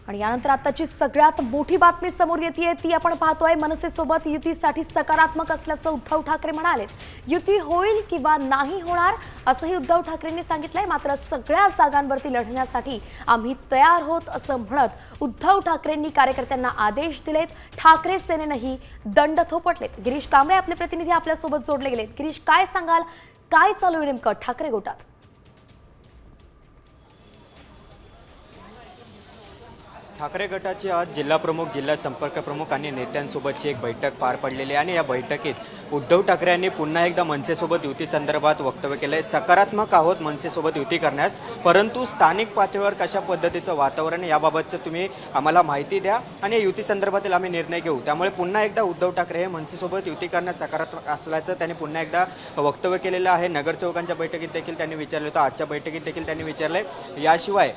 आणि यानंतर आताची सगळ्यात मोठी बातमी समोर येते ती आपण पाहतोय। मनसेसोबत युतीसाठी सकारात्मक असल्याचं उद्धव ठाकरे म्हणाले। युती होईल किंवा नाही होणार असंही उद्धव ठाकरेंनी सांगितलंय। मात्र सगळ्या जागांवरती लढण्यासाठी आम्ही तयार आहोत असं म्हणत उद्धव ठाकरेंनी कार्यकर्त्यांना आदेश दिलेत। ठाकरे सेनेनेही दंड थोपटलेत। गिरीश कांबळे आपले प्रतिनिधी आपल्या सोबत जोडले गेलेत। गिरीश, काय सांगाल, काय चालू आहे नेमकं ठाकरे गोटात? ठाकरे गटाची आज जिल्हा प्रमुख, जिल्हा संपर्क प्रमुख आणि नेत्यांसोबतची एक बैठक पार पडलेली आहे आणि या बैठकीत उद्धव ठाकरे यांनी पुन्हा एकदा मनसेसोबत युती संदर्भात वक्तव्य केलंय। सकारात्मक आहोत मनसेसोबत युती करण्यास, परंतु स्थानिक पातळीवर कशा पद्धतीचं वातावरण याबाबतचं तुम्ही आम्हाला माहिती द्या आणि युती संदर्भातील आम्ही निर्णय घेऊ। त्यामुळे पुन्हा एकदा उद्धव ठाकरे हे मनसेसोबत युती करण्यास सकारात्मक असल्याचं त्यांनी पुन्हा एकदा वक्तव्य केलेलं आहे। नगरसेवकांच्या बैठकीत देखील त्यांनी विचारलं होतं, आजच्या बैठकीत देखील त्यांनी विचारलंय। याशिवाय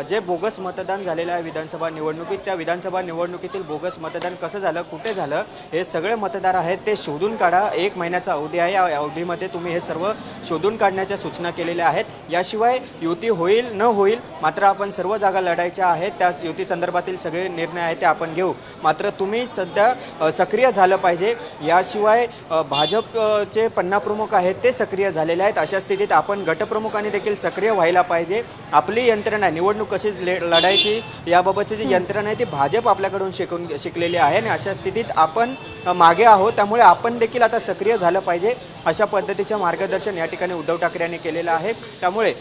जे बोगस मतदान झालेलं आहे विधानसभा निवडणुकीत, त्या विधानसभा निवडणुकीतील बोगस मतदान कसं झालं, कुठे झालं, हे सगळे मतदार आहेत ते शोधून काढा। 1 महिन्याचा अवधी आहे, या अवधीमध्ये तुम्ही हे सर्व शोधून काढण्याच्या सूचना केलेल्या आहेत। याशिवाय युती होईल न होईल, मात्र आपण सर्व जागा लढायच्या आहेत, त्या युती संदर्भातील सगळे निर्णय आहेत ते आपण घेऊ। मात्र तुम्ही सध्या सक्रिय झालं पाहिजे। याशिवाय भाजपचे पन्ना प्रमुख आहेत ते सक्रिय झालेले आहेत। अशा स्थितीत आपण गटप्रमुखांनी देखील सक्रिय व्हायला पाहिजे। आपली यंत्रणा निवडणूक कशी लढायची याबाबतची जी यंत्रणा आहे ती भाजप आपल्याकडून शिकलेली आहे आणि अशा स्थितीत आपण मागे आहोत। त्यामुळे आपण देखील आता सक्रिय झालं पाहिजे, अशा पद्धतीचं मार्गदर्शन या ठिकाणी उद्धव ठाकरे यांनी केलेलं आहे। त्यामुळे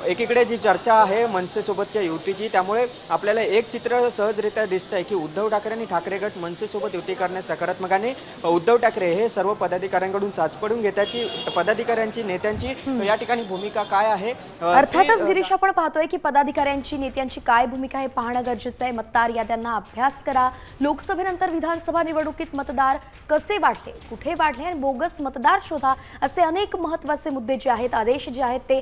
एकीकडे जी चर्चा आहे मनसेसोबतच्या युतीची, त्यामुळे आपल्याला एक चित्र सहजरित्या दिसतंय की उद्धव ठाकरे आणि ठाकरे गट मनसेसोबत युती करण्यास सकारात्मक आणि उद्धव ठाकरे हे सर्व पदाधिकाऱ्यांकडून चाचपडून घेतात की पदाधिकाऱ्यांची, नेत्यांची या ठिकाणी भूमिका काय आहे। अर्थातच गिरीश, आपण पाहतोय की पदाधिकाऱ्यांची, नेत्यांची काय भूमिका आहे पाहणं गरजेचं आहे। मतदार याद्यांना अभ्यास करा। लोकसभेनंतर विधानसभा निवडणुकीत मतदार कसे वाढले, कुठे वाढले आणि बोगस मतदार शोधा, असे अनेक महत्त्वाचे मुद्दे जे आहेत, आदेश जे आहेत ते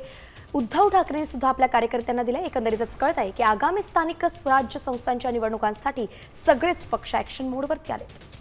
उद्धव ठाकरे सुद्धा आपल्या कार्यकर्त्यांना दिले। एकंदरीतच कळत आहे की आगामी स्थानिक स्वराज्य संस्थांच्या निवडणुकांसाठी सगळेच पक्ष ॲक्शन मोडवरती आलेत।